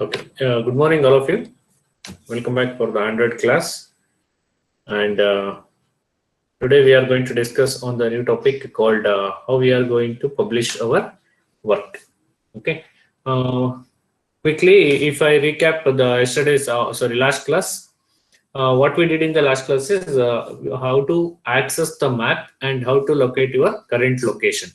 Okay. Good morning, all of you. Welcome back for the Android class. And today we are going to discuss on the new topic called how we are going to publish our work. Okay. Quickly, if I recap the last class, what we did in the last class is how to access the map and how to locate your current location.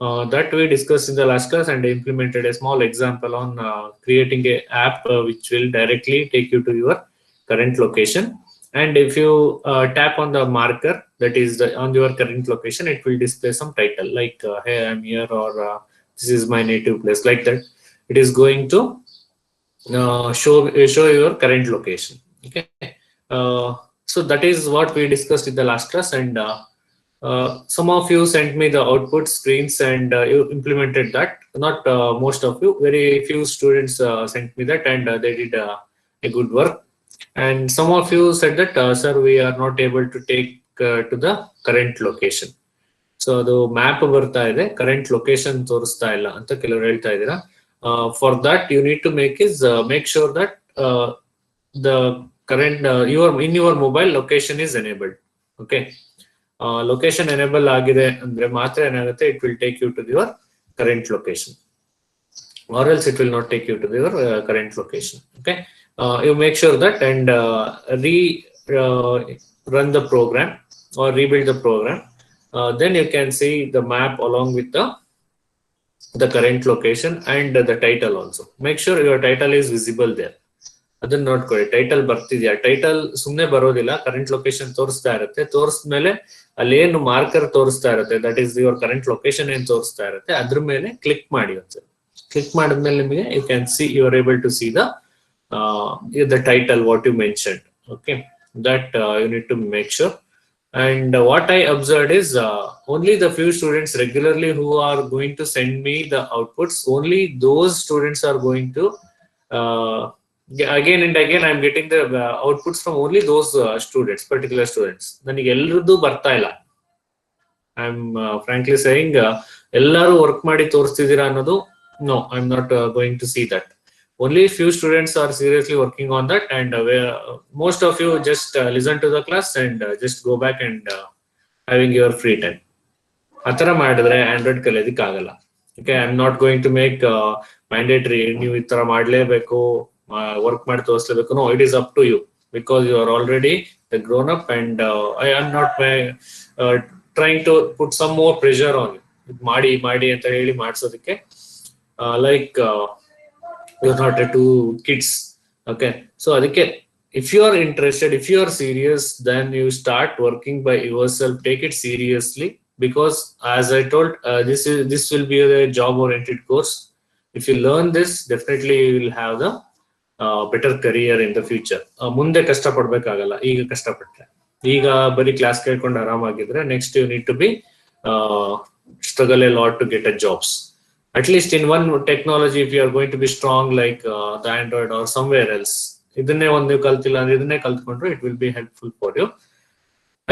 That we discussed in the last class and implemented a small example on creating a app which will directly take you to your current location. And if you tap on the marker that is on your current location, it will display some title like hey, I'm here, or this is my native place, like that. It is going to show your current location. Okay. So that is what we discussed in the last class, and some of you sent me the output screens and you implemented that. Not most of you, very few students sent me that, and they did a good work. And some of you said that, sir, we are not able to take to the current location. So ಅದು map ಬರ್ತಾ ಇದೆ, current location ತೋರಿಸ್ತಾ ಇಲ್ಲ ಅಂತ ಕೆಲವರು ಹೇಳ್ತಾ ಇದ್ದೀರಾ. For that you need to make sure that the current in your mobile location is enabled. Okay. Location enable agide andre matra enagutte, it will take you to your current location, or else it will not take you to your current location. Okay. You make sure that and run the program or rebuild the program. Then you can see the map along with the current location and the title also. Make sure your title is visible there. ಅದನ್ನ ನೋಡ್ಕೊಳ್ಳಿ, title ಬರ್ತಿದ್ಯಾ. Title ಸುಮ್ಮನೆ ಬರೋದಿಲ್ಲ, current location ತೋರಿಸ್ತಾ ಇರುತ್ತೆ. ತೋರಿಸ್ಮೇಲೆ ಅಲ್ಲೇನು marker ತೋರಿಸ್ತಾ ಇರುತ್ತೆ, that is your current location ಏನ್ ತೋರಿಸ್ತಾ ಇರುತ್ತೆ, ಅದ್ರ ಮೇಲೆ ಕ್ಲಿಕ್ ಮಾಡಿ. ಒಂದು ಕ್ಲಿಕ್ ಮಾಡಿದ್ಮೇಲೆ ನಿಮಗೆ you can see, you are able to see the title what you mentioned. Okay, that you need to make sure. And what I observed is only the few students regularly who are going to send me the outputs, only those students are going to again and again I'm getting the outputs from only those students, particular students. ನನಗೆ ಎಲ್ಲರದ್ದು ಬರ್ತಾ ಇಲ್ಲ. I'm frankly saying ಎಲ್ಲರೂ work ಮಾಡಿ ತೋರಿಸ್ತಿದ್ದೀರಾ ಅನ್ನೋದು, no, I'm not going to see that. Only few students are seriously working on that, and most of you just listen to the class and just go back and having your free time. ಆತರ ಮಾಡಿದ್ರೆ Android ಕಲಿಯೋದಕ್ಕೆ ಆಗಲ್ಲ. Okay, I'm not going to make mandatory ನೀವು ಈ ತರ ಮಾಡಲೇಬೇಕು, work ಮಾಡಿ ತೋರಿಸಲೇಬೇಕು. No, it is up to you, because you are already the grown up, and I am not trying to put some more pressure on you. ಮಾಡಿ ಅಂತ ಹೇಳಿ ಮಾಡಿಸೋದಕ್ಕೆ, like you're not two kids. Okay, so adike, if you are interested, if you are serious, then you start working by yourself. Take it seriously, because as I told, this will be a job oriented course. If you learn this, definitely you will have the better career in the future. ಮುಂದೆ ಕಷ್ಟ ಪಡ್ಬೇಕಾಗಲ್ಲ, ಈಗ ಕಷ್ಟಪಟ್ರೆ. ಈಗ ಬರೀ class ಕೇಳ್ಕೊಂಡು ಆರಾಮಾಗಿದ್ರೆ, next you need to be struggle a lot to get a jobs. At least in one technology, if you are going to be strong, like the Android or somewhere else, ಇದನ್ನೇ ಒಂದು ಕಲ್ತಿಲ್ಲ ಅಂದ್ರೆ ಇದನ್ನೇ ಕಲ್ತ್ಕೊಂಡ್ರೆ it will be helpful for you.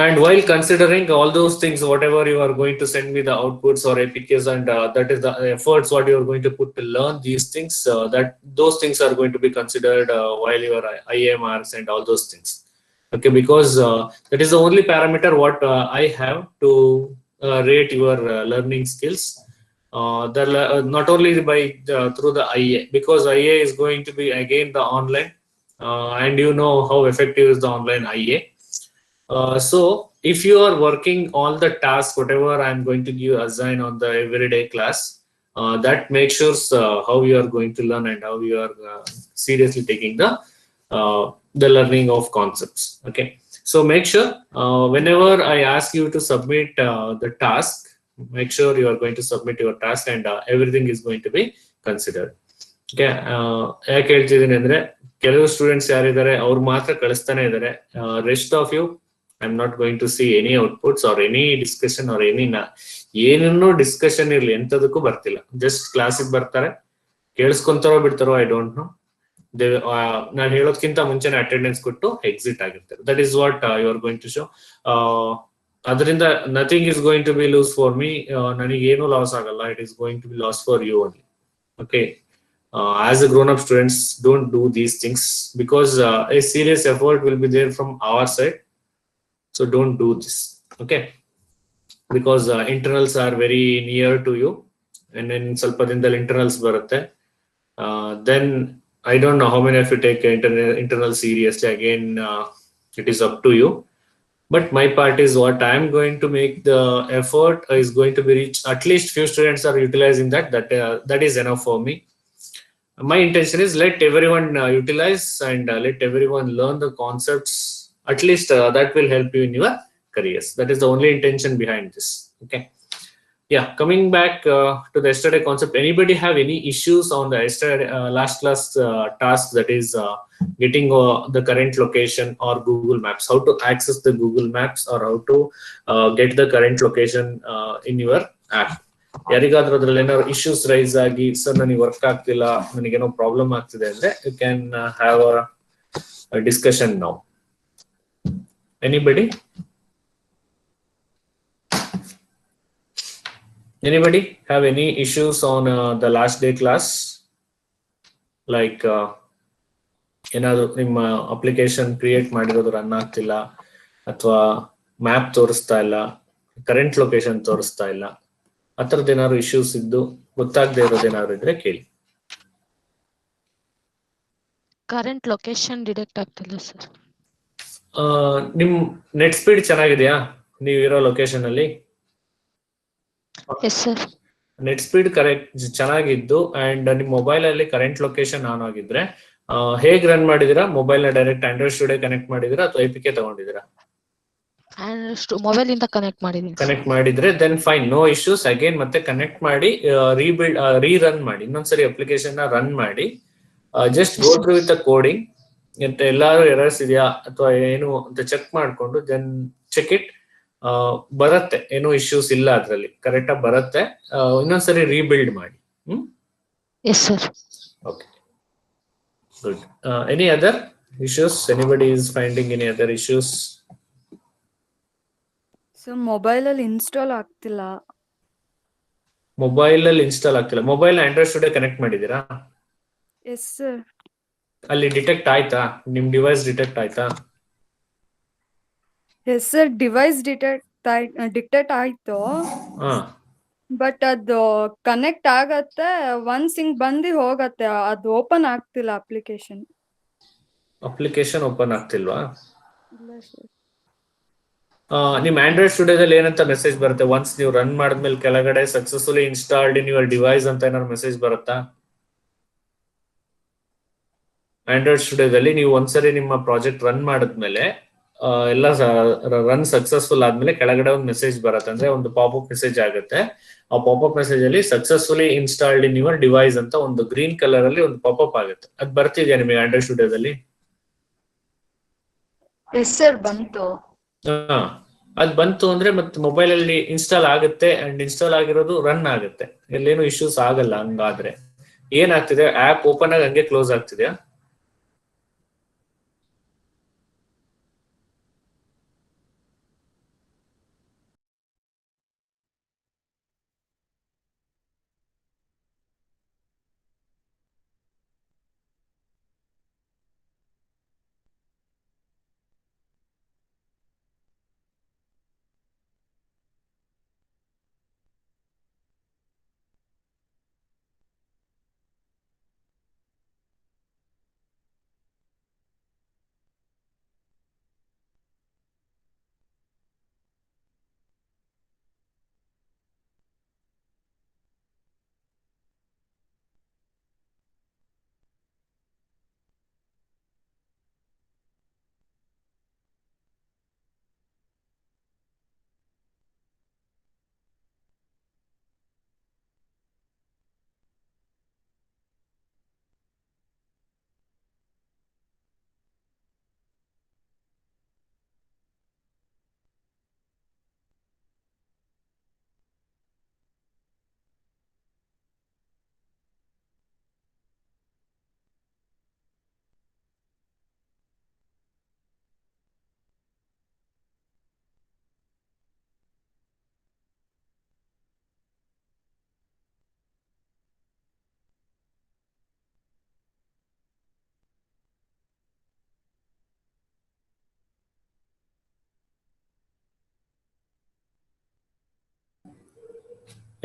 And while considering all those things, whatever you are going to send me the outputs or APKs, and that is the efforts what you are going to put to learn these things, that those things are going to be considered while your IA marks and all those things. Okay, because that is the only parameter what I have to rate your learning skills. Not only by through the IA, because IA is going to be again the online, and you know how effective is the online IA. So if you are working all the tasks, whatever I'm going to give assign on the everyday class, that makes sure how you are going to learn and how you are seriously taking the learning of concepts. Okay, so make sure whenever I ask you to submit the task, make sure you are going to submit your task, and everything is going to be considered. Okay, ಯಾಕೆ ಹೇಳ್ತಿದ್ದೀನಿ ಅಂದ್ರೆ, ಕೆಲವು students ಯಾರಿದ್ದಾರೆ ಅವ್ರು ಮಾತ್ರ ಕಳಿಸ್ತಾನೆ ಇದ್ದಾರೆ. Rest of you, I am not going to see any outputs or any discussion or ಏನನ್ನೂ ಡಿಸ್ಕಷನ್ ಇರ್ಲಿ, ಎಂತದಕ್ಕೂ ಬರ್ತಿಲ್ಲ. ಜಸ್ಟ್ ಕ್ಲಾಸಿಗೆ ಬರ್ತಾರೆ, ಕೇಳಿಸ್ಕೊಂತಾರೋ ಬಿಡ್ತಾರೋ ಐ ಡೋಂಟ್ ನೋ. ನಾನು ಹೇಳೋದ್ಕಿಂತ ಮುಂಚೆನೆ ಅಟೆಂಡೆನ್ಸ್ ಕೊಟ್ಟು ಎಕ್ಸಿಟ್ ಆಗಿರ್ತಾರೆ. That is what you are going to show. ಅದರಿಂದ nothing is going to be lose for me. ನನಗೆ ಏನು ಲಾಸ್ ಆಗಲ್ಲ, it is going to be loss for you only. Okay, As a grown up students, don't do these things, because a serious effort will be there from our side. So don't do this. Okay, because internals are very near to you, and then ಸ್ವಲ್ಪ ದಿನದಲ್ಲಿ internals ಬರುತ್ತೆ. Then I don't know how many of you take internal seriously. Again, it is up to you. But my part is what I am going to make the effort is going to be reached. At least few students are utilizing that. That is enough for me. My intention is let everyone utilize and let everyone learn the concepts. At least that will help you in your careers. That is the only intention behind this. Okay. Yeah, coming back to the yesterday concept, anybody have any issues on the yesterday last class task, that is getting the current location or Google Maps, how to access the Google Maps, or how to get the current location in your app? ಯಾರಿಗಾದ್ರೂ ಅದ್ರಲ್ಲಿ ಏನಾದ್ರು issues raise ಆಗಿ, sir ನನಗೆ work ಆಗ್ತಿಲ್ಲ, ನನಗೇನೋ problem ಆಗ್ತಿದೆ ಅಂದ್ರೆ you can have a discussion now. Anybody? Anybody have any issues on the last day class? Like ಏನಾದ್ರು ನಿಮ್ಮ ಅಪ್ಲಿಕೇಶನ್ ಕ್ರಿಯೇಟ್ ಮಾಡಿರೋದು ರನ್ ಆಗ್ತಿಲ್ಲ, ಅಥವಾ ಮ್ಯಾಪ್ ತೋರಿಸ್ತಾ ಇಲ್ಲ, ಕರೆಂಟ್ ಲೊಕೇಶನ್ ತೋರಿಸ್ತಾ ಇಲ್ಲ, ಆ ಥರದ್ದು ಏನಾದ್ರು ಇಶ್ಯೂಸ್ ಇದ್ದು ಗೊತ್ತಾಗದೆ ಇರೋದೇನಾದ್ರು ಇದ್ರೆ ಕೇಳಿ. ಕರೆಂಟ್ ಲೊಕೇಶನ್ ಡಿಟೆಕ್ಟ್ ಆಗ್ತಿಲ್ಲ ಸರ್. ನಿಮ್ ನೆಟ್ ಸ್ಪೀಡ್ ಚೆನ್ನಾಗಿದೆಯಾ ನೀವು ಇರೋ ಲೊಕೇಶನ್ ಅಲ್ಲಿ? Yes sir. Net speed correct ಚೆನ್ನಾಗಿದ್ದು ಅಂಡ್ ನಿಮ್ ಮೊಬೈಲ್ ಅಲ್ಲಿ ಕರೆಂಟ್ ಲೊಕೇಶನ್ ಆನ್ ಆಗಿದ್ರೆ ಹೇಗ್ ರನ್ ಮಾಡಿದಿರಾ? ಮೊಬೈಲ್ ನ ಡೈರೆಕ್ಟ್ ಆಂಡ್ರಾಯ್ಡ್ ಸ್ಟುಡಿಯೋ ಕನೆಕ್ಟ್ ಮಾಡಿದಿರಾ ಅಥವಾ APK ತಗೊಂಡಿದ್ದೀರಾ? ಮೊಬೈಲ್ ಇಂದ ಕನೆಕ್ಟ್ ಮಾಡಿದೀನಿ. ಕನೆಕ್ಟ್ ಮಾಡಿದ್ರೆ then fine, no issues. Again ಮತ್ತೆ ಕನೆಕ್ಟ್ ಮಾಡಿ ರೀಬಿಲ್ಡ್ ರೀರನ್ ಮಾಡಿ, ಇನ್ನೊಂದ್ಸರಿ ಅಪ್ಲಿಕೇಶನ್ ನ ರನ್ ಮಾಡಿ, just go through with the coding. ಎಂತ ಎಲ್ಲಾರು ಎರರ್ಸ್ ಇದೆಯಾ ಅಥವಾ ಏನು ಅಂತ ಚೆಕ್ ಮಾಡ್ಕೊಂಡು ದೆನ್ ಚೆಕ್ ಇಟ್. ಬರುತ್ತೆ, ಏನೋ ಇಶ್ಯೂಸ್ ಇಲ್ಲ ಅದ್ರಲ್ಲಿ, ಕರೆಕ್ಟ್ ಆಗಿ ಬರುತ್ತೆ. ಇನ್ನೊಂದ್ಸರಿ ರೀಬಿಲ್ಡ್ ಮಾಡಿ. Yes sir. Okay, good. Any other issues? Anybody is finding any other issues? Sir mobile ಅಲ್ಲಿ ಇನ್ಸ್ಟಾಲ್ ಆಗ್ತಿಲ್ಲ. ಮೊಬೈಲ್ ಅಲ್ಲಿ ಇನ್ಸ್ಟಾಲ್ ಆಗ್ತಿಲ್ಲ. ಮೊಬೈಲ್ ಆಂಡ್ರಾಯ್ಡ್ ಸ್ಟುಡಿಯೋ ಕನೆಕ್ಟ್ ಮಾಡಿದೀರಾ? Yes sir. ಅಲ್ಲಿ ಡಿಟೆಕ್ಟ್ ಆಯ್ತಾ? ನಿಮ್ ಡಿವೈಸ್ ಡಿಟೆಕ್ಟ್ ಆಯ್ತಾ? ಎಸ್ ಸರ್, ಡಿವೈಸ್ ಡಿಟೆಕ್ಟ್ ಆಯ್ತು. ಬಟ್ ಅದು ಕನೆಕ್ಟ್ ಆಗತ್ತೆ, ಒನ್ಸ್ ಹಿಂಗ್ ಬಂದು ಹೋಗತ್ತೆ, ಅದು ಓಪನ್ ಆಗ್ತಿಲ್ಲ ಅಪ್ಲಿಕೇಶನ್. Application open ಆಗ್ತಿಲ್ವಾ? ಇಲ್ಲ ಸರ್. ನಿಮ್ ಆಂಡ್ರಾಯ್ಡ್ ಸ್ಟುಡಿಯೋದಲ್ಲಿ ಏನಂತ ಮೆಸೇಜ್ ಬರುತ್ತೆ? ಒನ್ಸ್ ನೀವು ರನ್ ಮಾಡಿದ್ಮೇಲೆ ಕೆಳಗಡೆ successfully installed in your device ಅಂತ ಏನಾದ್ರು ಮೆಸೇಜ್ ಬರುತ್ತಾ? ಆಂಡ್ರಾಯ್ಡ್ ಸ್ಟುಡಿಯೋದಲ್ಲಿ ನೀವು ಒಂದ್ಸರಿ ನಿಮ್ಮ ಪ್ರಾಜೆಕ್ಟ್ ರನ್ ಮಾಡಿದ್ಮೇಲೆ ಎಲ್ಲ ರನ್ ಸಕ್ಸಸ್ಫುಲ್ ಆದ್ಮೇಲೆ ಕೆಳಗಡೆ ಒಂದು ಮೆಸೇಜ್ ಬರುತ್ತೆ, ಅಂದ್ರೆ ಒಂದು ಪಾಪ್ಅಪ್ ಮೆಸೇಜ್ ಆಗುತ್ತೆ. ಆ ಪಾಪ್ಅಪ್ ಮೆಸೇಜ್ ಅಲ್ಲಿ successfully installed in your device ಅಂತ ಒಂದು ಗ್ರೀನ್ ಕಲರ್ ಅಲ್ಲಿ ಒಂದು ಪಾಪ್ಅಪ್ ಆಗುತ್ತೆ. ಅದು ಬರ್ತಿದ್ಯಾ ನಿಮಗೆ ಆಂಡ್ರಾಯ್ಡ್ ಸ್ಟುಡಿಯೋದಲ್ಲಿ? ಎಸ್ ಸರ್, ಬಂತು. ಅದ್ ಬಂತು ಅಂದ್ರೆ ಮತ್ತೆ ಮೊಬೈಲ್ ಅಲ್ಲಿ ಇನ್ಸ್ಟಾಲ್ ಆಗುತ್ತೆ, ಅಂಡ್ ಇನ್ಸ್ಟಾಲ್ ಆಗಿರೋದು ರನ್ ಆಗುತ್ತೆ, ಎಲ್ಲೇನು ಇಶ್ಯೂಸ್ ಆಗಲ್ಲ. ಹಂಗಾದ್ರೆ ಏನಾಗ್ತಿದೆ, ಆಪ್ ಓಪನ್ ಆಗಿ ಹಂಗೆ ಕ್ಲೋಸ್ ಆಗ್ತಿದ್ಯಾ?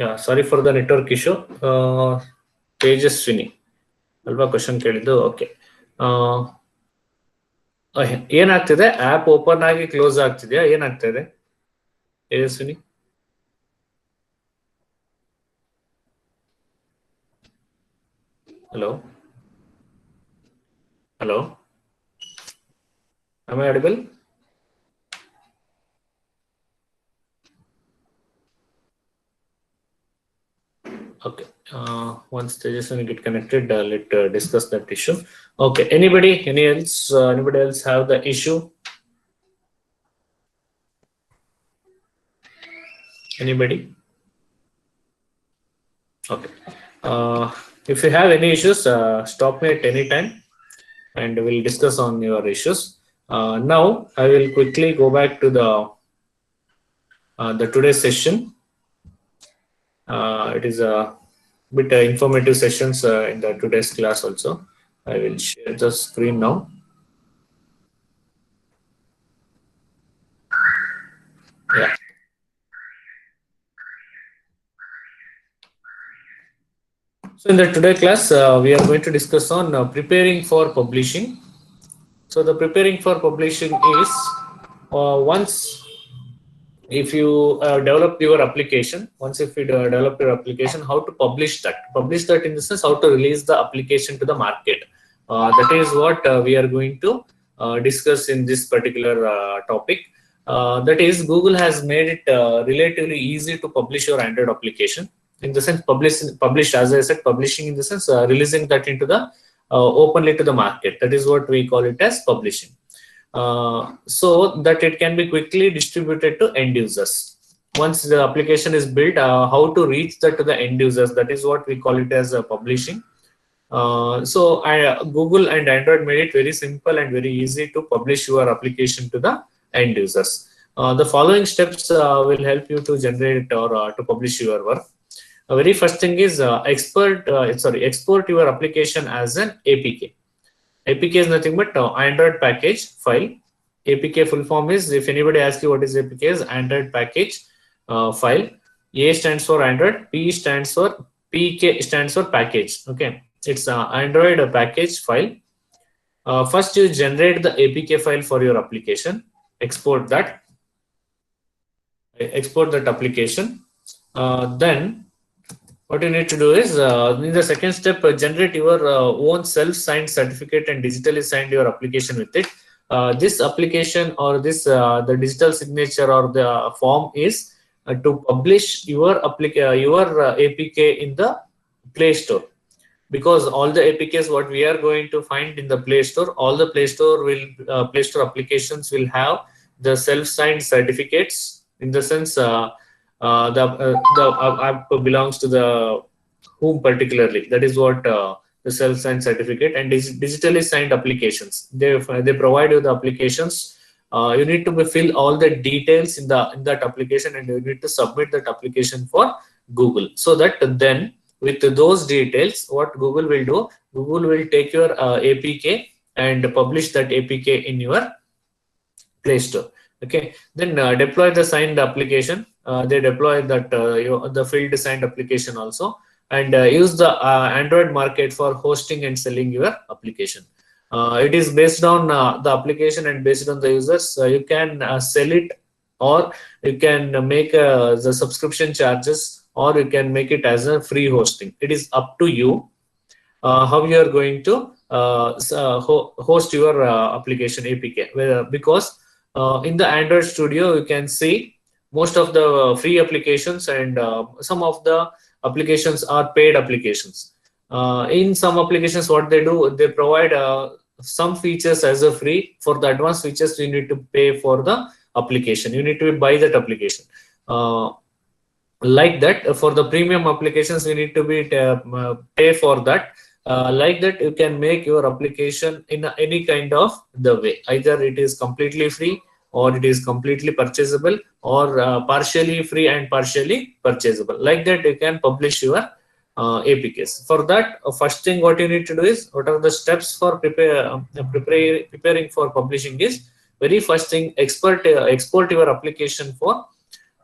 Yeah, sorry for the network issue. Tejaswini ಅಲ್ವಾ ಕ್ವಶನ್ ಕೇಳಿದ್ದು? ಓಕೆ, ಏನಾಗ್ತಿದೆ? ಆಪ್ ಓಪನ್ ಆಗಿ ಕ್ಲೋಸ್ ಆಗ್ತಿದ್ಯಾ? ಏನಾಗ್ತಾ ಇದೆ Tejaswini? Hello hello, am I audible? Okay, once Tejaswini get connected, let discuss that issue. Okay, anybody else have the issue? Anybody? Okay, if you have any issues, stop me at any time and we'll discuss on your issues. Now I will quickly go back to the today's session. It is a bit informative sessions in the today's class also. I will share the screen now. Yeah. So in the today class, we are going to discuss on preparing for publishing. So the preparing for publishing is once if you develop your application, how to publish that. Publish that in the sense how to release the application to the market. That is what we are going to discuss in this particular topic. That is, Google has made it relatively easy to publish your Android application. In the sense, publish, as I said, publishing in the sense releasing that into the openly to the market. That is what we call it as publishing. So that it can be quickly distributed to end users. Once the application is built, how to reach that to the end users, that is what we call it as publishing. So Google and Android made it very simple and very easy to publish your application to the end users. The following steps will help you to generate or to publish your work. The very first thing is export your application as an APK. APK is nothing but Android package file. APK full form is, if anybody asks you what is APK, is Android package file. A stands for Android, PK stands for package. Okay, it's Android package file. First you generate the APK file for your application, export that application. Then what you need to do is, in the second step, generate your own self-signed certificate and digitally signed your application with it. This application or this the digital signature or the form is to publish your APK in the Play Store. Because all the APKs what we are going to find in the Play Store, all the Play Store applications will have the self-signed certificates. In the sense, the app belongs to the whom particularly. That is what the self-signed certificate and digitally signed applications. They provide you the applications. You need to fill all the details in that application, and you need to submit that application for Google. So that then with those details, what Google will do, Google will take your APK and publish that APK in your Play Store. Okay, then deploy the signed application. They deploy that the filled signed application also, and use the Android market for hosting and selling your application. It is based on the application and based on the users. You can sell it, or you can make the subscription charges, or you can make it as a free hosting. It is up to you how you are going to host your application APK. Because in the Android Studio, you can see most of the free applications, and some of the applications are paid applications. In some applications, what they do, they provide some features as a free. For the advanced features, you need to pay for the application. You need to buy that application. Like that, for the premium applications, you need to pay for that. Like that, you can make your application in any kind of the way. Either it is completely free, or it is completely purchasable, or partially free and partially purchasable. Like that, you can publish your APKs. For that, first thing what you need to do is, what are the steps for preparing for publishing is, very first thing, export your application for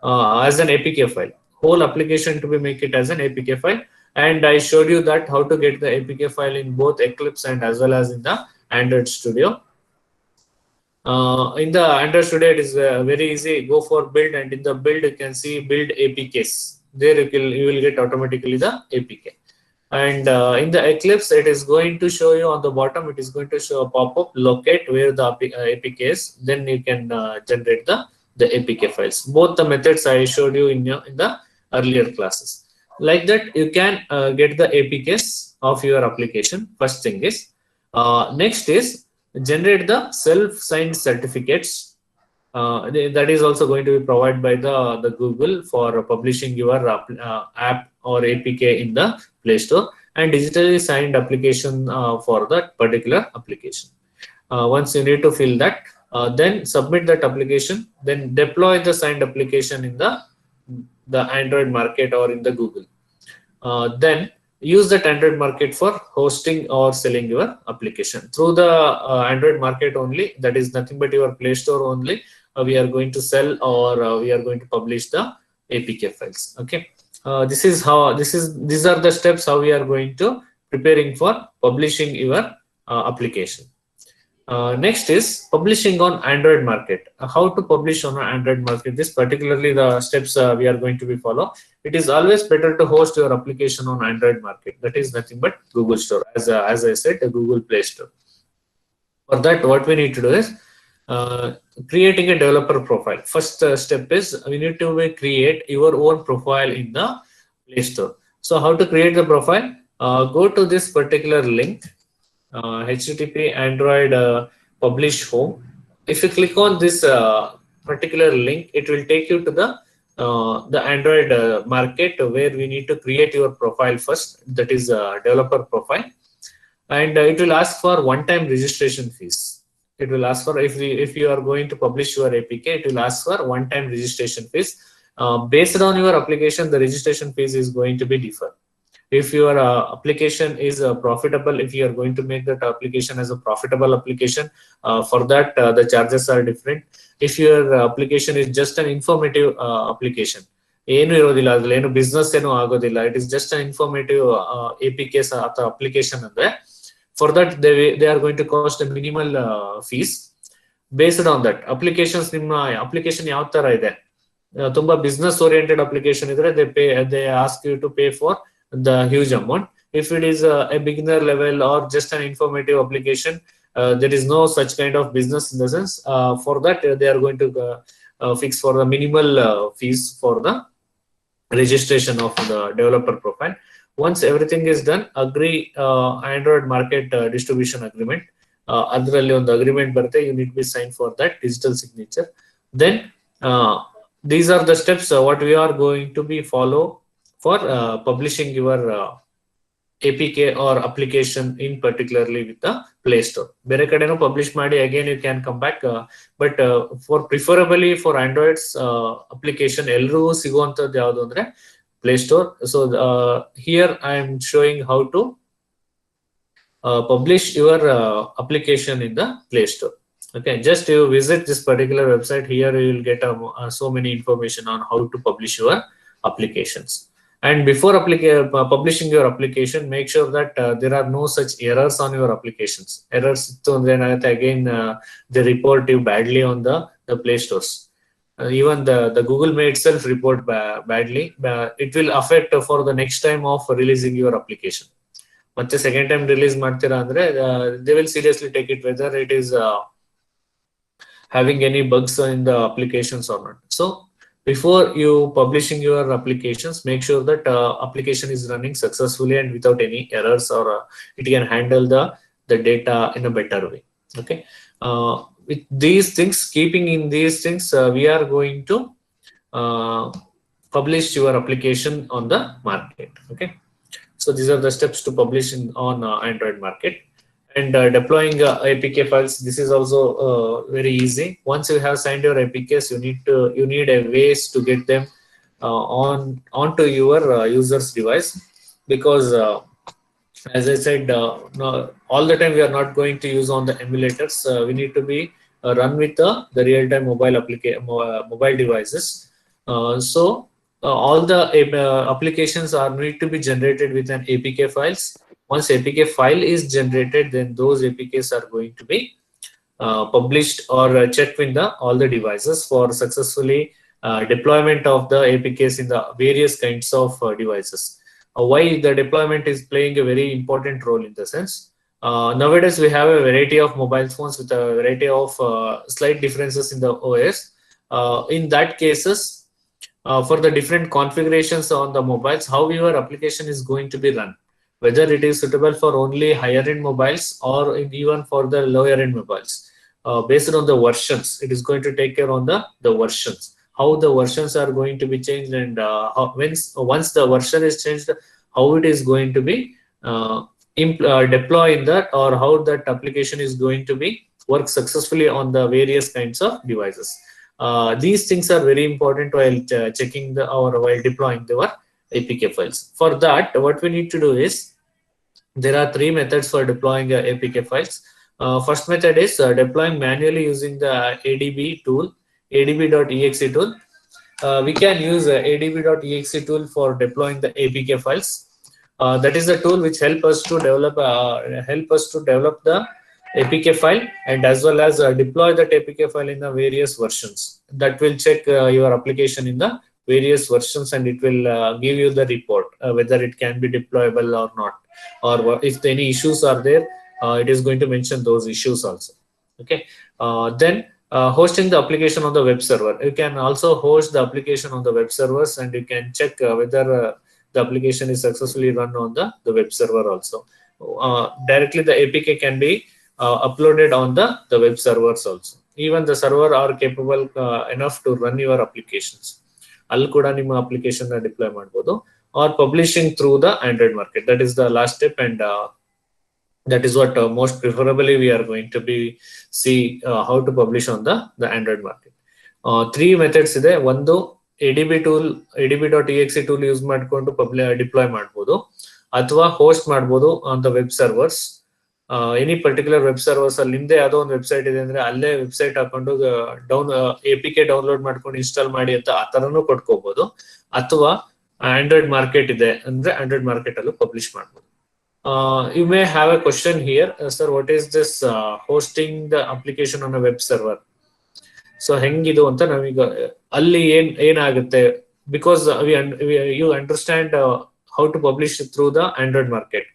as an APK file. whole application to be make it as an APK file. And I showed you that how to get the APK file in both Eclipse and as well as in the Android Studio. In the Android Studio, it is very easy. Go for build, and in the build you can see build APKs. There you will get automatically the APK. And in the Eclipse, it is going to show you on the bottom. It is going to show a pop-up locate where the APK is. Then you can generate the APK files. Both the methods I showed you in the earlier classes. Like that, you can get the APKs of your application. First thing is, next is generate the self-signed certificates. That is also going to be provided by the Google for publishing your app or APK in the Play Store, and digitally signed application for that particular application. Once you need to fill that, then submit that application, then deploy the signed application in the Android market or in the Google. Then use that Android market for hosting or selling your application through the Android market only. That is nothing but your Play Store only. We are going to sell, or we are going to publish the APK files. Okay, these are the steps how we are going to preparing for publishing your application. Next is publishing on Android market. How to publish on an Android market? This particularly the steps we are going to be follow. It is always better to host your application on Android market. That is nothing but Google Store, as I said, a Google Play Store. For that, what we need to do is creating a developer profile. First step is we need to create your own profile in the Play Store. So how to create the profile? Go to this particular link. HTTP Android publish home. If you click on this particular link, it will take you to the Android market where we need to create your profile first. That is developer profile, and it will ask for one-time registration fees. It will ask for if you are going to publish your APK, it will ask for one-time registration fees. Based on your application, the registration fees is going to be different. If your application is profitable, if you are going to make that application as a profitable application, for that the charges are different. If your application is just an informative application, ಏನು ಇರೋದಿಲ್ಲ ಅದ್ರಲ್ಲಿ ಏನು business ಏನು ಆಗೋದಿಲ್ಲ, it is just an informative APKs ಅಥವಾ application ಅಂದ್ರೆ, for that they are going to cost a minimal fees. Based on that, applications ನಿಮ್ಮ application ಯಾವ ತರ ಇದೆ, ತುಂಬಾ business oriented application ಇದ್ರೆ they ask you to pay for the huge amount. If it is a beginner level or just an informative application, there is no such kind of business in the sense. For that they are going to fix for the minimal fees for the registration of the developer profile. Once everything is done, agree Android market distribution agreement. Adralli on the agreement birthday, you need to be signed for that digital signature. Then these are the steps what we are going to be follow for publishing your APK or application in particularly with the Play Store. Bere kadeno publish madi, again you can come back, but for preferably for Androids application ಎಲ್ಲರೂ ಸಿಗುವಂತದ್ದು ಯಾವುದು ಅಂದ್ರೆ Play Store. So here I am showing how to publish your application in the Play Store. Okay, just you visit this particular website. Here you will get so many information on how to publish your applications. And before publishing your application, make sure that there are no such errors on your applications. Errors again they report you badly on the Play Stores. Even the Google may itself report badly. It will affect for the next time of releasing your application. But the second time release ಮಾಡ್ತೀರಾ ಅಂದ್ರೆ they will seriously take it whether it is having any bugs in the applications or not. So before you publishing your applications, make sure that application is running successfully and without any errors, or it can handle the data in a better way. Okay, with these things, keeping in these things, we are going to publish your application on the market. Okay, so these are the steps to publish on Android market. And deploying APK files, this is also very easy. Once you have signed your APKs, you need a ways to get them onto your user's device, because as I said, no, all the time we are not going to use on the emulators. We need to be run with the real-time mobile devices. So all the applications are need to be generated with an APK files. Once APK file is generated, then those APKs are going to be published or checked in the all the devices for successfully deployment of the APKs in the various kinds of devices. Why the deployment is playing a very important role in the sense, nowadays we have a variety of mobile phones with a variety of slight differences in the OS. In that cases, for the different configurations on the mobiles, how your application is going to be run, whether it is suitable for only higher end mobiles or even for the lower end mobiles. Based on the versions, it is going to take care on the versions, how the versions are going to be changed, and once the version is changed, how it is going to be deploy in that, or how that application is going to be work successfully on the various kinds of devices. These things are very important while checking the or while deploying our APK files. For that, what we need to do is, there are three methods for deploying APK files. First method is deploying manually using the ADB tool, adb.exe tool. We can use adb.exe tool for deploying the APK files. That is the tool which help us to develop the APK file, and as well as deploy that APK file in the various versions. That will check your application in the various versions, and it will give you the report whether it can be deployable or not, or if any issues are there, it is going to mention those issues also. Okay. Then hosting the application on the web server. You can also host the application on the web servers, and you can check whether the application is successfully run on the web server also. Directly the APK can be uploaded on the web servers also. Even the server are capable enough to run your applications. Alli kuda nimma application na deploy ಮಾಡಬಹುದು, or publishing through the Android market. That is the last step, and that is what most preferably we are going to be see how to publish on the Android market. Three methods ಇದೆ. ಒಂದು ADB tool, adb.exe tool use ಮಾಡಿಕೊಂಡು deploy ಮಾಡಬಹುದು, ಅಥವಾ host ಮಾಡಬಹುದು on the web servers. Any particular web servers ಅಲ್ಲಿ ನಿಮ್ದೇ ಯಾವುದೋ ಒಂದು ವೆಬ್ಸೈಟ್ ಇದೆ ಅಂದ್ರೆ ಅಲ್ಲೇ ವೆಬ್ಸೈಟ್ ಹಾಕೊಂಡು APK ಡೌನ್ಲೋಡ್ ಮಾಡ್ಕೊಂಡು ಇನ್ಸ್ಟಾಲ್ ಮಾಡಿ ಅಂತ ಆ ತರನು ಕೊಟ್ಕೋಬಹುದು, ಅಥವಾ ಆಂಡ್ರಾಯ್ಡ್ ಮಾರ್ಕೆಟ್ ಇದೆ ಅಂದ್ರೆ ಆಂಡ್ರಾಯ್ಡ್ ಮಾರ್ಕೆಟ್ ಅಲ್ಲೂ ಪಬ್ಲಿಷ್ ಮಾಡಬಹುದು. You may have a question here, sir, what is this hosting the application on a web server? So ಹೆಂಗಿದು ಅಂತ ನಾವೀಗ ಅಲ್ಲಿ ಏನಾಗುತ್ತೆ, because you understand how to publish through the Android market.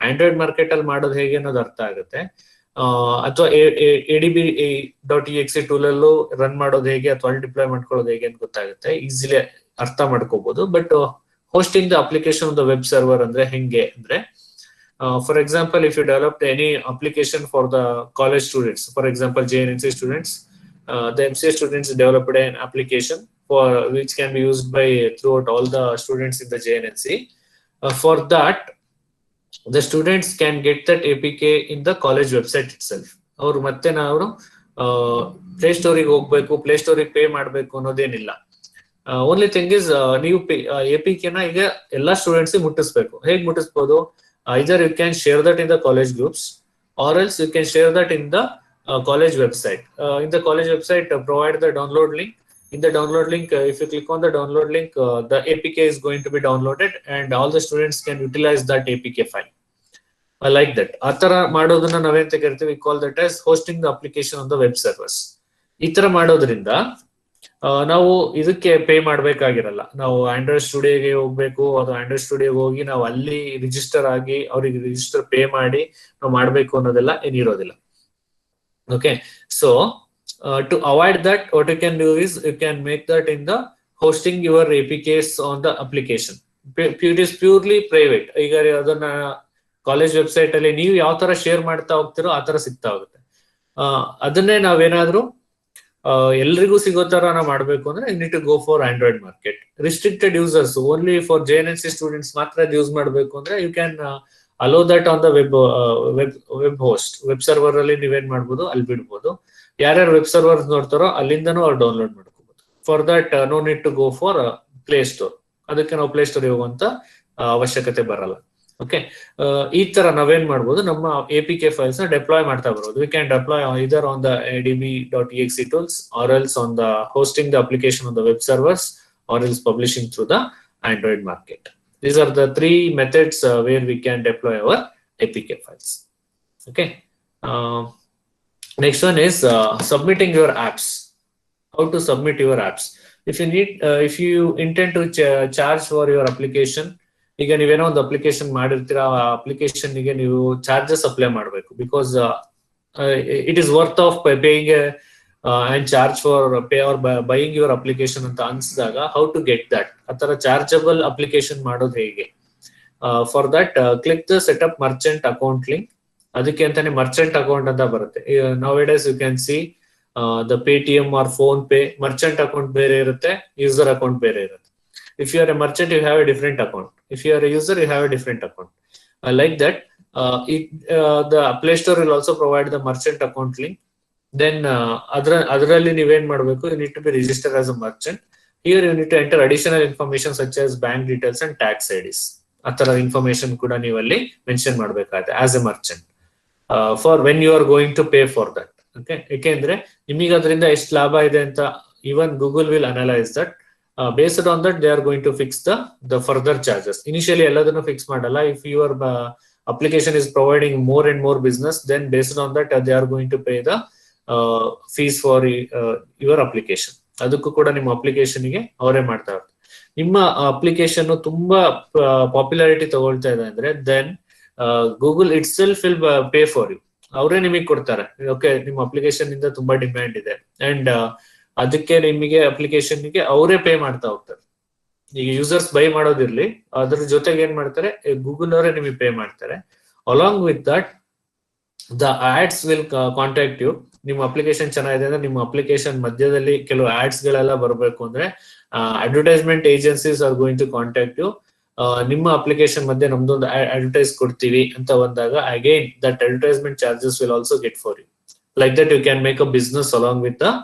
Android market ಅಲ್ಲಿ ಮಾಡೋದು ಹೇಗೆ ಅನ್ನೋದು ಅರ್ಥ ಆಗುತ್ತೆ, ಅಥವಾ adb.exe ಟೂಲ್ ಅಲ್ಲೂ ರನ್ ಮಾಡೋದು ಹೇಗೆ ಅಥವಾ ಅಲ್ಲಿ ಡಿಪ್ಲಾಯ್ ಮಾಡ್ಕೊಳ್ಳೋದು ಹೇಗೆ ಅಂತ ಗೊತ್ತಾಗುತ್ತೆ, ಈಸಿಲಿ ಅರ್ಥ ಮಾಡ್ಕೋಬಹುದು. But hosting the application on the web server ಅಂದ್ರೆ ಹೆಂಗೆ ಅಂದ್ರೆ, for example, if you developed any application for the college students, for example JNNC students, the MCA students developed an application for which can be used by throughout all the students in the JNNC. For that, the students can get that APK in the college website itself. ಅವರು ಮತ್ತೆ ನಾವು play ಸ್ಟೋರಿಗೆ ಹೋಗ್ಬೇಕು, play ಸ್ಟೋರಿಗೆ pay ಮಾಡಬೇಕು ಅನ್ನೋದೇನಿಲ್ಲ. Only thing is, ನೀವು APK ನ ಈಗ ಎಲ್ಲಾ students ಮುಟ್ಟಿಸ್ಬೇಕು. ಹೇಗೆ ಮುಟ್ಟಿಸ್ಬೋದು? Either you can share that in the college groups, or else you can share that in the college website. In the college website, provide the download link. In the download link, if you click on the download link, the APK is going to be downloaded, and all the students can utilize that APK file. Like that. Atara madoduna navente karthivi, we call that as hosting the application on the web servers. Itara madodrinda ನಾವು ಇದಕ್ಕೆ pay ಮಾಡ್ಬೇಕಾಗಿರಲ್ಲ. ನಾವು Android ಸ್ಟುಡಿಯೋಗೆ ಹೋಗ್ಬೇಕು, ಅದು Android ಸ್ಟುಡಿಯೋಗೆ ಹೋಗಿ ನಾವು ಅಲ್ಲಿ register ಆಗಿ ಅವ್ರಿಗೆ ರಿಜಿಸ್ಟರ್ ಪೇ ಮಾಡಿ ನಾವು ಮಾಡ್ಬೇಕು ಅನ್ನೋದೆಲ್ಲ ಏನಿರೋದಿಲ್ಲ. Okay, so to avoid that, what you can do is you can make that in the hosting your APKs on the application. It is purely private. ಈಗ ಅದನ್ನ ಕಾಲೇಜ್ ವೆಬ್ಸೈಟ್ ಅಲ್ಲಿ ನೀವು ಯಾವ ತರ ಶೇರ್ ಮಾಡ್ತಾ ಹೋಗ್ತಿರೋ ಆ ತರ ಸಿಗ್ತಾ ಹೋಗುತ್ತೆ. ಅದನ್ನೇ ನಾವೇನಾದ್ರೂ ಎಲ್ರಿಗೂ ಸಿಗೋ ತರ ನಾವು ಮಾಡ್ಬೇಕು ಅಂದ್ರೆ you need to go for android market. Restricted users, only for JNNC students ಮಾತ್ರ ಯೂಸ್ ಮಾಡ್ಬೇಕು ಅಂದ್ರೆ you can allow that on the web host. Web server ಅಲ್ಲಿ ನೀವೇನ್ ಮಾಡ್ಬೋದು, ಅಲ್ಲಿ ಬಿಡ್ಬೋದು. ಯಾರ್ಯಾರು ವೆಬ್ ಸರ್ವರ್ ನೋಡ್ತಾರೋ ಅಲ್ಲಿಂದನೂ ಅವ್ರು ಡೌನ್ಲೋಡ್ ಮಾಡ್ಕೋಬಹುದು. For that no need to go for play store. ಅದಕ್ಕೆ ನಾವು ಪ್ಲೇ ಸ್ಟೋರ್ ಹೋಗುವಂತ ಅವಶ್ಯಕತೆ ಬರಲ್ಲ. ಓಕೆ, ಈ ತರ ನಾವೇನ್ ಮಾಡ್ಬೋದು, ನಮ್ಮ APK ಫೈಲ್ಸ್ ನ ಡೆಪ್ಲಾಯ್ ಮಾಡ್ತಾ ಬರೋದು. We can deploy either on the adb.exe tools, or else on the hosting the application on the web servers, or else publishing through the Android market. These are the three methods where we can deploy our APK files. Okay. Next one is submitting your apps. How to submit your apps? If you intend to charge for your application, ಈಗ ನೀವೇನೋ ಒಂದು application ಮಾಡಿರ್ತೀರಾ, ಆ ಅಪ್ಲಿಕೇಶನ್ಗೆ ನೀವು charges apply ಮಾಡಬೇಕು, because it is worth of paying and charge for pay or buying your application ಅಂತ ಅನ್ಸಿದಾಗ how to get that, ಆ ತರ ಚಾರ್ಜಬಲ್ ಅಪ್ಲಿಕೇಶನ್ ಮಾಡೋದು ಹೇಗೆ? For that click the setup merchant account link. ಅದಕ್ಕೆ ಅಂತಾನೆ ಮರ್ಚೆಂಟ್ ಅಕೌಂಟ್ ಅಂತ ಬರುತ್ತೆ. Nowadays you can see the Paytm or Phone Pay merchant account ಬೇರೆ ಇರುತ್ತೆ, ಯೂಸರ್ ಅಕೌಂಟ್ ಬೇರೆ ಇರುತ್ತೆ. If you are a merchant, you have a different account. If you are a user, you have a different account. Like that, the Play Store will also provide the merchant account link. Then adralli ನೀವೇನ್ ಮಾಡಬೇಕು, you need to be registered as a merchant. Here you need to enter additional information such as bank details and tax IDs. ಆ ತರ information ಕೂಡ ನೀವು ಅಲ್ಲಿ mention ಮಾಡಬೇಕಾಗುತ್ತೆ as a merchant for when you are going to pay for that. Okay, ಯಾಕೆಂದ್ರೆ ನಿಮಗೆ ಅದರಿಂದ ಎಷ್ಟು ಲಾಭ ಇದೆ ಅಂತ even Google will analyze that. Based on that, they are going to fix the further charges. Initially, ಎಲ್ಲದನ್ನು fix ಮಾಡಲ್ಲ. If your application is providing more and more business, then based on that, they are going to pay the fees for your application. ಅದಕ್ಕೂ ಕೂಡ ನಿಮ್ಮ ಅಪ್ಲಿಕೇಶನ್ಗೆ ಅವರೇ ಮಾಡ್ತಾ ಇರ್ತಾರೆ. ನಿಮ್ಮ ಅಪ್ಲಿಕೇಶನ್ ತುಂಬಾ ಪಾಪ್ಯುಲಾರಿಟಿ ತಗೊಳ್ತಾ ಇದೆ ಅಂದ್ರೆ then Google itself will pay for you. ಅವರೇ ನಿಮಗೆ ಕೊಡ್ತಾರೆ. ಓಕೆ, ನಿಮ್ಮ ಅಪ್ಲಿಕೇಶನ್ ಇಂದ ತುಂಬಾ ಡಿಮ್ಯಾಂಡ್ ಇದೆ ಅಂಡ್ ಅದಕ್ಕೆ ನಿಮಗೆ ಅಪ್ಲಿಕೇಶನ್ಗೆ ಅವರೇ ಪೇ ಮಾಡ್ತಾ ಹೋಗ್ತಾರೆ. ಈಗ ಯೂಸರ್ಸ್ ಬೈ ಮಾಡೋದಿರ್ಲಿ, ಅದ್ರ ಜೊತೆಗೆ ಏನ್ ಮಾಡ್ತಾರೆ, ಗೂಗಲ್ ಅವರೇ ನಿಮಗೆ ಪೇ ಮಾಡ್ತಾರೆ. Along with that the ads will contact you. ನಿಮ್ಮ ಅಪ್ಲಿಕೇಶನ್ ಚೆನ್ನಾಗಿದೆ ಅಂದ್ರೆ ನಿಮ್ಮ ಅಪ್ಲಿಕೇಶನ್ ಮಧ್ಯದಲ್ಲಿ ಕೆಲವು ಆಡ್ಸ್ ಗಳೆಲ್ಲ ಬರಬೇಕು ಅಂದ್ರೆ advertisement agencies are going to contact you. ನಿಮ್ಮ ಅಪ್ಲಿಕೇಶನ್ ಮಧ್ಯೆ ನಮ್ದೊಂದು ಅಡ್ವರ್ಟೈಸ್ ಕೊಡ್ತೀವಿ ಅಂತ ಬಂದಾಗ again that advertisement charges will also get for you. Like that you can make a business along with the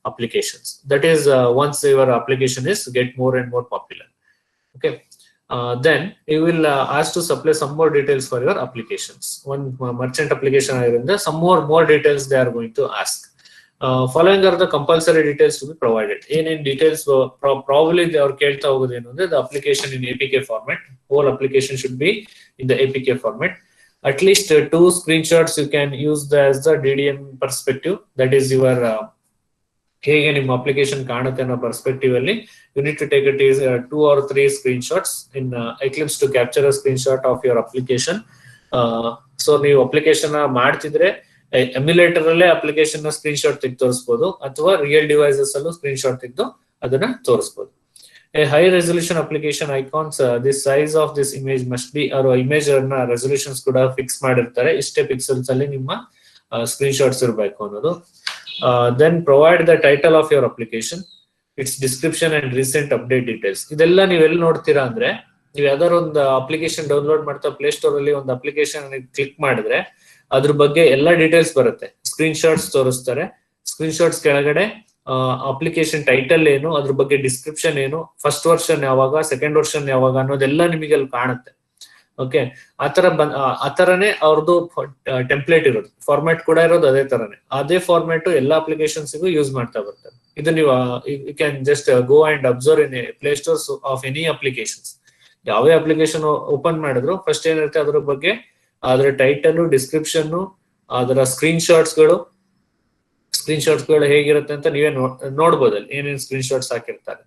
applications. That is once your application is get more and more popular. Okay, then you will ask to supply some more details for your applications. One merchant application ayirinde some more details they are going to ask. Following are the compulsory details to be provided. In details probably they are kelta hogodu enu andre the application in APK format. Whole application should be in the APK format. At least 2 screenshots you can use as the DDM perspective. That is your ಹೇಗೆ ನಿಮ್ಮ application ಕಾಣುತ್ತೆ ಅನ್ನೋ perspective ಅಲ್ಲಿ you need to take it is 2 or 3 screenshots in Eclipse to capture a screenshot of your application. So ನೀವು application ಮಾಡ್ತಿದ್ರೆ emulator ಅಲ್ಲೇ application ನ screenshot ತೆಗೆದು ತೋರಿಸಬಹುದು, ಅಥವಾ ರಿಯಲ್ ಡಿವೈಸಸ್ ಅಲ್ಲೂ ಸ್ಕ್ರೀನ್ಶಾಟ್ ತೆಗೆದು ಅದನ್ನ ತೋರಿಸಬಹುದು. A high resolution application icons, this size of this image must be, or image ಅನ್ನ ರೆಸಲ್ಯೂಷನ್ಸ್ ಕೂಡ ಫಿಕ್ಸ್ ಮಾಡಿರ್ತಾರೆ, ಇಷ್ಟೇ ಪಿಕ್ಸೆಲ್ಸ್ ಅಲ್ಲಿ ನಿಮ್ಮ ಸ್ಕ್ರೀನ್ಶಾಟ್ಸ್ ಇರಬೇಕು ಅನ್ನೋದು. Then provide the title of your application, its description and recent update details. ಇದೆಲ್ಲ ನೀವೆಲ್ಲಿ ನೋಡ್ತೀರಾ ಅಂದ್ರೆ, ನೀವು ಯಾವ್ದಾದ್ರು ಒಂದು ಅಪ್ಲಿಕೇಶನ್ ಡೌನ್ಲೋಡ್ ಮಾಡ್ತಾ ಪ್ಲೇ ಸ್ಟೋರ್ ಅಲ್ಲಿ ಒಂದು ಅಪ್ಲಿಕೇಶನ್ ಕ್ಲಿಕ್ ಮಾಡಿದ್ರೆ ಅದ್ರ ಬಗ್ಗೆ ಎಲ್ಲಾ ಡೀಟೇಲ್ಸ್ ಬರುತ್ತೆ. ಸ್ಕ್ರೀನ್ಶಾಟ್ಸ್ ತೋರಿಸ್ತಾರೆ. ಸ್ಕ್ರೀನ್ಶಾಟ್ಸ್ ಕೆಳಗಡೆ ಅಪ್ಲಿಕೇಶನ್ ಟೈಟಲ್ ಏನು, ಅದ್ರ ಬಗ್ಗೆ ಡಿಸ್ಕ್ರಿಪ್ಷನ್ ಏನು, ಫಸ್ಟ್ ವರ್ಷನ್ ಯಾವಾಗ, ಸೆಕೆಂಡ್ ವರ್ಷನ್ ಯಾವಾಗ ಅನ್ನೋದೆಲ್ಲ ನಿಮಗೆ ಅಲ್ಲಿ ಕಾಣುತ್ತೆ. ಓಕೆ, ಆ ತರನೇ ಅವ್ರದ್ದು ಟೆಂಪ್ಲೇಟ್ ಇರೋದು, ಫಾರ್ಮ್ಯಾಟ್ ಕೂಡ ಇರೋದು ಅದೇ ತರನೇ. ಅದೇ ಫಾರ್ಮ್ಯಾಟ್ ಎಲ್ಲಾ ಅಪ್ಲಿಕೇಶನ್ಸ್ಗೂ ಯೂಸ್ ಮಾಡ್ತಾ ಬರ್ತಾರೆ. ಇದು ನೀವು you can just go and observe in play stores of any applications. ಯಾವೇ ಅಪ್ಲಿಕೇಶನ್ ಓಪನ್ ಮಾಡಿದ್ರು ಫಸ್ಟ್ ಏನಿರುತ್ತೆ ಅದ್ರ ಬಗ್ಗೆ ಅದರ ಟೈಟಲ್, ಡಿಸ್ಕ್ರಿಪ್ಷನ್, ಅದರ ಸ್ಕ್ರೀನ್ಶಾಟ್ಸ್ಗಳು ಹೇಗಿರುತ್ತೆ ಅಂತ ನೀವೇ ನೋಡ್ಬೋದಲ್ಲಿ ಏನೇನು ಸ್ಕ್ರೀನ್ಶಾಟ್ಸ್ ಹಾಕಿರ್ತಾರೆ.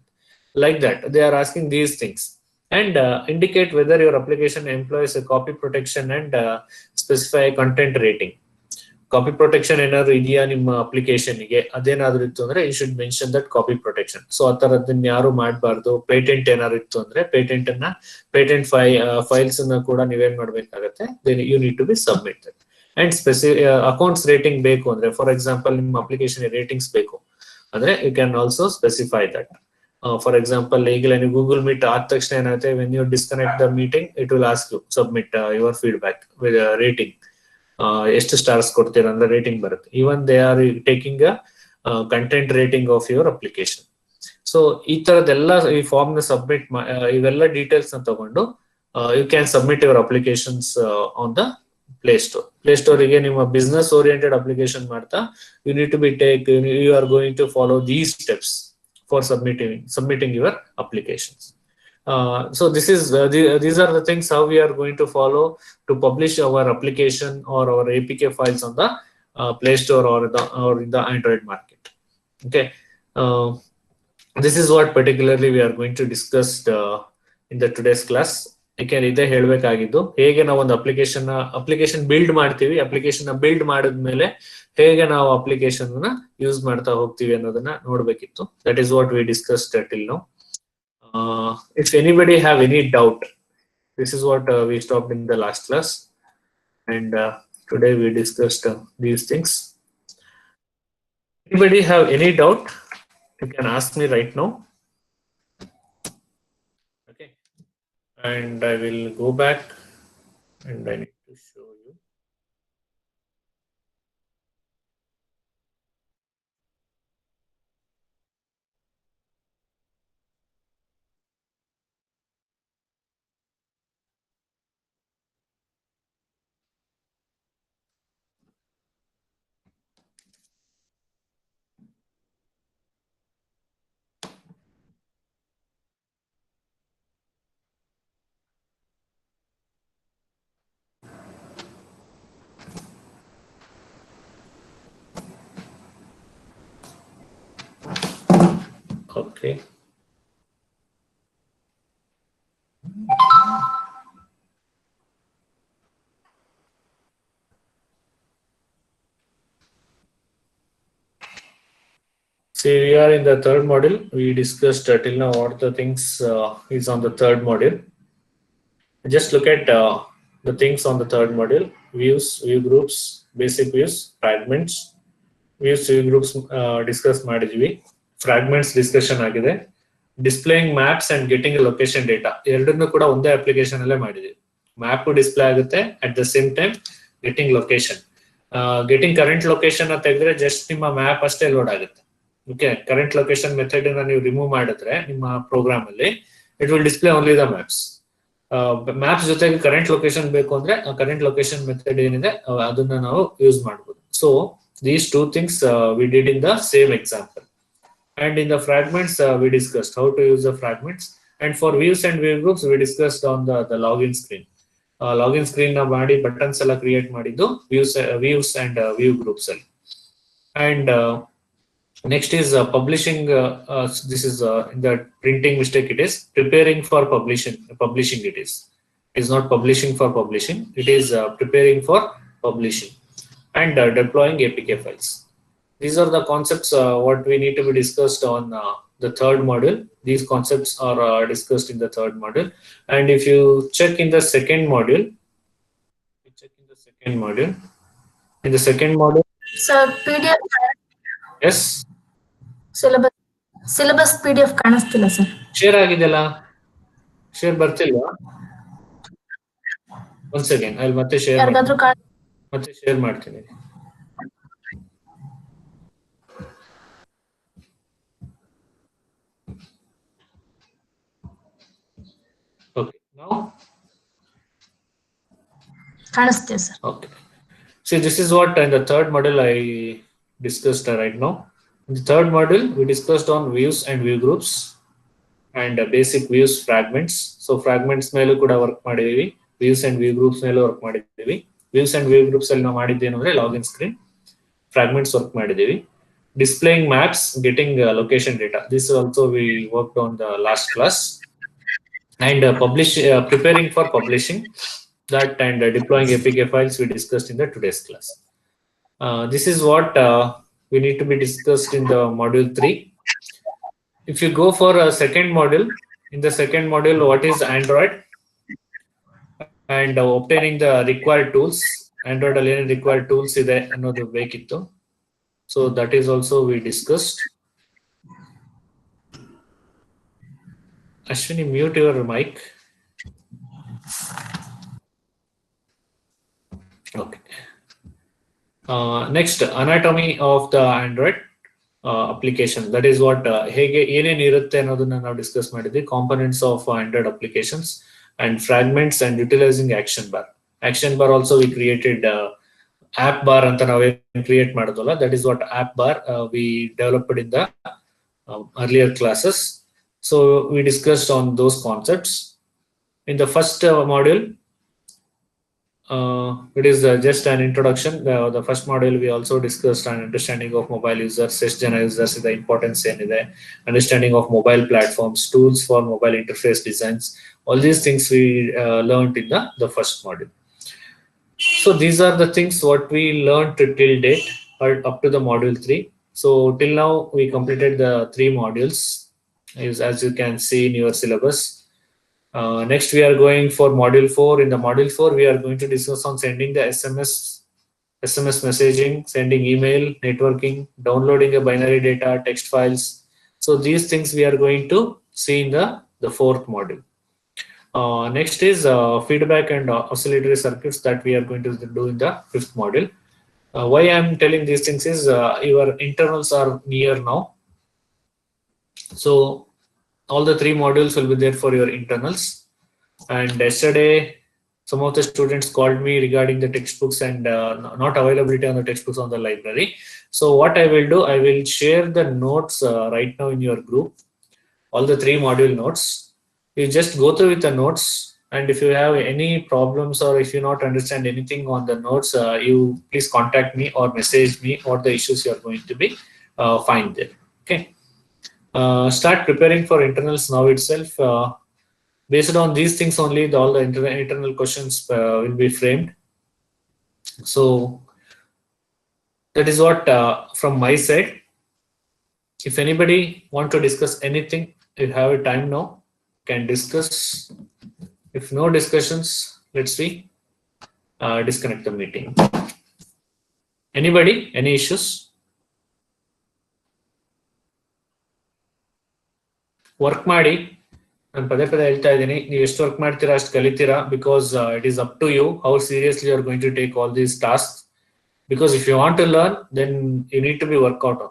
Like that they are asking these things. And indicate whether your application employs a copy protection and specify content rating. Copy protection ಏನಾದ್ರು ಇದೆಯಾ ನಿಮ್ಮ ಅಪ್ಲಿಕೇಶನ್ಗೆ, ಅದೇನಾದ್ರು ಇತ್ತು ಅಂದ್ರೆ you should mention that copy protection. So ಆ ತರದನ್ನ ಯಾರು ಮಾಡಬಾರ್ದು. ಪೇಟೆಂಟ್ ಏನಾದ್ರು ಇತ್ತು ಅಂದ್ರೆ ಪೇಟೆಂಟ್ ಫೈಲ್ಸ್ ಅನ್ನ ಕೂಡ ನೀವೇನ್ ಮಾಡ್ಬೇಕಾಗತ್ತೆ, you need to be submitted. And accounts rating ಬೇಕು ಅಂದ್ರೆ, ಫಾರ್ ಎಕ್ಸಾಂಪಲ್ ನಿಮ್ಮ ಅಪ್ಲಿಕೇಶನ್ ರೇಟಿಂಗ್ಸ್ ಬೇಕು ಅಂದ್ರೆ you can also specify that. For example ಈಗಲೇ ನೀವು ಗೂಗಲ್ ಮೀಟ್ ಆದ ತಕ್ಷಣ ಏನಾಗುತ್ತೆ, when you disconnect the meeting it will ask you submit your feedback with rating. ಎಷ್ಟು ಸ್ಟಾರ್ಸ್ ಕೊಡ್ತೀರಾ ಅಂದ್ರೆ ರೇಟಿಂಗ್ ಬರುತ್ತೆ. Even they are taking content rating of your application. So ಈ ತರದೆಲ್ಲ ಈ ಫಾರ್ಮ್ ನ ಸಬ್ಮಿಟ್ ಇವೆಲ್ಲ ಡೀಟೇಲ್ಸ್ ನ ತಗೊಂಡು you can submit your applications on the play store. Play ಸ್ಟೋರಿಗೆ ನಿಮ್ಮ ಬಿಸ್ನೆಸ್ ಓರಿಯೆಂಟೆಡ್ ಅಪ್ಲಿಕೇಶನ್ ಮಾಡ್ತಾ you need to be you are going to follow these steps. for submitting your applications. So these are the things how we are going to follow to publish our application or our APK files on the Play Store or in the Android market. Okay, this is what particularly we are going to discuss in the today's class. ಯಾಕೆಂದ್ರೆ ಇದೇ ಹೇಳ್ಬೇಕಾಗಿದ್ದು, ಹೇಗೆ ನಾವು ಒಂದು application build ಮಾಡ್ತೀವಿ, application build ಮಾಡಿದ್ಮೇಲೆ ಹೇಗೆ ನಾವು application use ಮಾಡ್ತಾ ಹೋಗ್ತೀವಿ ಅನ್ನೋದನ್ನ ನೋಡ್ಬೇಕಿತ್ತು. That is what we discussed till now. If anybody have any doubt, this is what we stopped in the last class, and today we discussed these things. Anybody have any doubt? You can ask me right now. Okay, and I will go back and I need to show you. Okay. See, we are in the third module. We discussed till now what the things is on the third module. Just look at the things on the third module: views, view groups, basic views, fragments. Views, view groups discuss ಮಾಡಿದ್ವಿ. Fragments discussion ಆಗಿದೆ. Displaying maps and getting a location data. ಎರಡನ್ನೂ ಕೂಡ ಒಂದೇ application ಅಲ್ಲೇ ಮಾಡಿದ್ವಿ. Map display ಆಗುತ್ತೆ, at the same time getting location. Getting current location ತೆಗೆದ್ರೆ just ನಿಮ್ಮ ಮ್ಯಾಪ್ ಅಷ್ಟೇ ಲೋಡ್ ಆಗುತ್ತೆ. ಓಕೆ, ಕರೆಂಟ್ ಲೊಕೇಶನ್ ಮೆಥಡ್ ನೀವು ರಿಮೂವ್ ಮಾಡಿದ್ರೆ ನಿಮ್ಮ ಪ್ರೋಗ್ರಾಮ್ ಅಲ್ಲಿ it will display only the maps. Maps ಜೊತೆಗೆ ಕರೆಂಟ್ ಲೊಕೇಶನ್ ಬೇಕು ಅಂದ್ರೆ ಕರೆಂಟ್ ಲೊಕೇಶನ್ ಮೆಥಡ್ ಏನಿದೆ ಅದನ್ನ ನಾವು ಯೂಸ್ ಮಾಡಬಹುದು. So these two things we did in the same example. And in the fragments we discussed how to use the fragments, and for views and view groups we discussed on the login screen. Login screen na ಮಾಡಿ buttons ಎಲ್ಲ create ಮಾಡಿದ್ದು views and view groups ಅಲ್ಲಿ. And next is publishing. This is in the printing mistake. It is preparing for publishing. It is not publishing for publishing. It is preparing for publishing and deploying APK files. These are the concepts what we need to be discussed on the third module. These concepts are discussed in the third module. And if you check in the second module, in the second module, sir, PDF. yes, syllabus PDF ಕಾಣಿಸ್ತಿಲ್ಲ sir. Share ಆಗಿದೆಲ್ಲ, share ಬರ್ತಿಲ್ವಾ? One second, ಅಲ್ಲಿ ಮತ್ತೆ share ಮಾಡ್ತೀನಿ. Okay, now ಕಾಣಿಸ್ತಿದೆ sir. okay, see, this is what in the third module I discussed right now. In the third module we discussed on views and view groups and basic views, fragments. So fragments ಮೇಲೆ ಕೂಡ work ಮಾಡಿದೀವಿ, views and view groups ಮೇಲೆ work ಮಾಡಿದೀವಿ. views and view groups ಅಲ್ಲಿ ನಾವು ಮಾಡಿದ್ದೇನು ಅಂದ್ರೆ login screen, fragments work ಮಾಡಿದೀವಿ. Displaying maps, getting location data. This also we worked on the last class. And preparing for publishing that, and deploying APK files we discussed in the today's class. This is what we need to be discussed in the module 3. If you go for a second module, in the second module, what is Android and obtaining the required tools. Android ಅಲ್ಲಿ ಏನು required tools ಇದೆ ಅನ್ನೋದು ಬೇಕಿತ್ತು. So that is also we discussed. Ashwini, mute your mic. Okay. Next, anatomy of the Android application. That is what ಹೇಗೆ ಏನೇನು ಇರುತ್ತೆ ಅನ್ನೋದನ್ನ ನಾವು ಡಿಸ್ಕಸ್ ಮಾಡಿದ್ವಿ. Components of Android applications and fragments and utilizing action bar. Action bar also we created app bar ಅಂತ ನಾವೇನು create ಮಾಡಿದ್ವಲ್ಲ, that is what app bar we developed in the earlier classes. So we discussed on those concepts. In the first module, it is just an introduction. The first module we also discussed an understanding of mobile users, SES-Jana users, the importance ಏನಿದೆ, understanding of mobile platforms, tools for mobile interface designs. All these things we learned in the first module. So these are the things what we learned till date or up to the module 3. So till now we completed the 3 modules, as you can see in your syllabus. Next we are going for module 4. In the module 4 we are going to discuss on sending the SMS messaging, sending email, networking, downloading a binary data, text files. So these things we are going to see in the 4th module. Next is feedback and oscillatory circuits that we are going to do in the 5th module. Why I am telling these things is your internals are near now. So all the 3 modules will be there for your internals. And yesterday, some of the students called me regarding the textbooks and not availability on the textbooks on the library. So what I will do, I will share the notes right now in your group, all the 3 module notes. You just go through with the notes, and if you have any problems or if you not understand anything on the notes, you please contact me or message me what the issues you are going to be find there. Okay. Start preparing for internals now itself. Based on these things only, all the internal questions will be framed. So that is what from my side. If anybody want to discuss anything, you have a time now, can discuss. If no discussions, let's see, disconnect the meeting. Anybody, any issues? Work ಮಾಡಿ. ನಾನು ಪದೇ ಪದೇ ಹೇಳ್ತಾ ಇದ್ದೀನಿ, ನೀವು ಎಷ್ಟು work ಮಾಡ್ತೀರಾ ಅಷ್ಟು ಕಲಿತೀರಾ, because it is up to you how seriously you are going to take all these task. Because if you want to learn, then you need to be workout.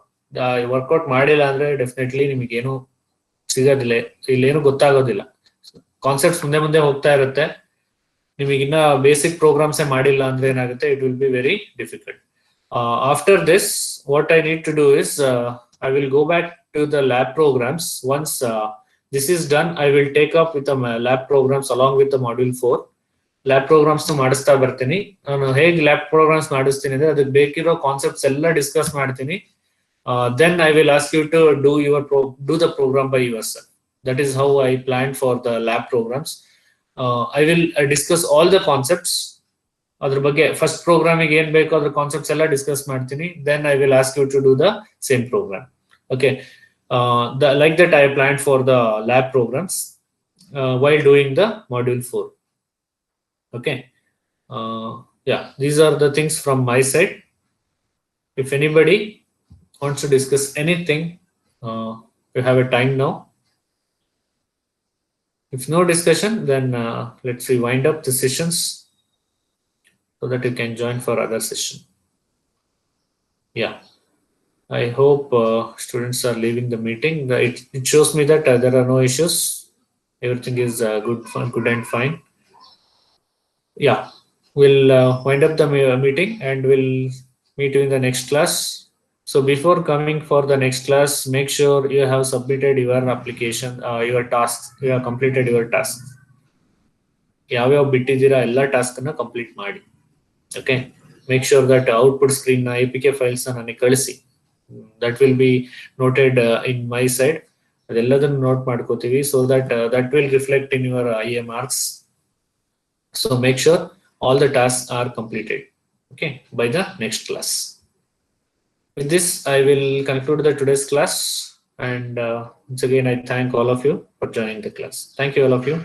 Workout ಮಾಡಿಲ್ಲ ಅಂದ್ರೆ ಡೆಫಿನೆಟ್ಲಿ ನಿಮಗೇನು ಸಿಗೋದಿಲ್ಲ, ಇಲ್ಲೇನು ಗೊತ್ತಾಗೋದಿಲ್ಲ. Concepts ಮುಂದೆ ಮುಂದೆ ಹೋಗ್ತಾ ಇರುತ್ತೆ. ನಿಮಗಿನ್ನ ಬೇಸಿಕ್ ಪ್ರೋಗ್ರಾಮ್ಸೇ ಮಾಡಿಲ್ಲ ಅಂದ್ರೆ ಏನಾಗುತ್ತೆ, it will be very difficult. After this what I need to do is I will go back to the lab programs. Once this is done, I will take up with the lab programs along with the module 4. Lab programs ಮಾಡಿಸ್ತಾ ಬರ್ತೀನಿ. ನಾನು ಹೇಗೆ lab programmes ಮಾಡಿಸ್ತೀನಿ ಅಂದ್ರೆ ಅದಕ್ಕೆ ಬೇಕಿರೋ concepts ಎಲ್ಲ discuss ಮಾಡ್ತೀನಿ. Then I will ask you to do the program by yourself. That is how I planned for the lab programs. I will discuss all the concepts. ಅದ್ರ ಬಗ್ಗೆ ಫಸ್ಟ್ ಪ್ರೋಗ್ರಾಮಿಗೆ ಏನ್ ಬೇಕೋ ಅದ್ರ ಕಾನ್ಸೆಪ್ಟ್ಸ್ ಎಲ್ಲ ಡಿಸ್ಕಸ್ ಮಾಡ್ತೀನಿ. Then I will ask you to do the same program. Okay. Like that I planned for the lab programs while doing the module 4. Okay. Yeah, these are the things from my side. If anybody wants to discuss anything, you have a time now. If no discussion, then let's wind up the sessions so that you can join for other session. Yeah. I hope students are leaving the meeting. It shows me that there are no issues. Everything is good and fine. Yeah, we'll wind up the meeting and we'll meet you in the next class. So before coming for the next class, make sure you have submitted your application, your tasks. You have completed your tasks. ಯಾವ್ಯಾವ ಬಿಟ್ಟಿದ್ದೀರಾ ಎಲ್ಲ task ಅನ್ನ complete ಮಾಡಿ. Okay, make sure that output screen ನ APK files ನನಗೆ ಕಳಿಸಿ. That will be noted in my side. ಅದೆಲ್ಲದನ್ನು note ಮಾಡ್ಕೋತೀವಿ, so that will reflect in your IA marks. So make sure all the tasks are completed, okay, by the next class. With this, I will conclude the today's class, and once again I thank all of you for joining the class. Thank you all of you.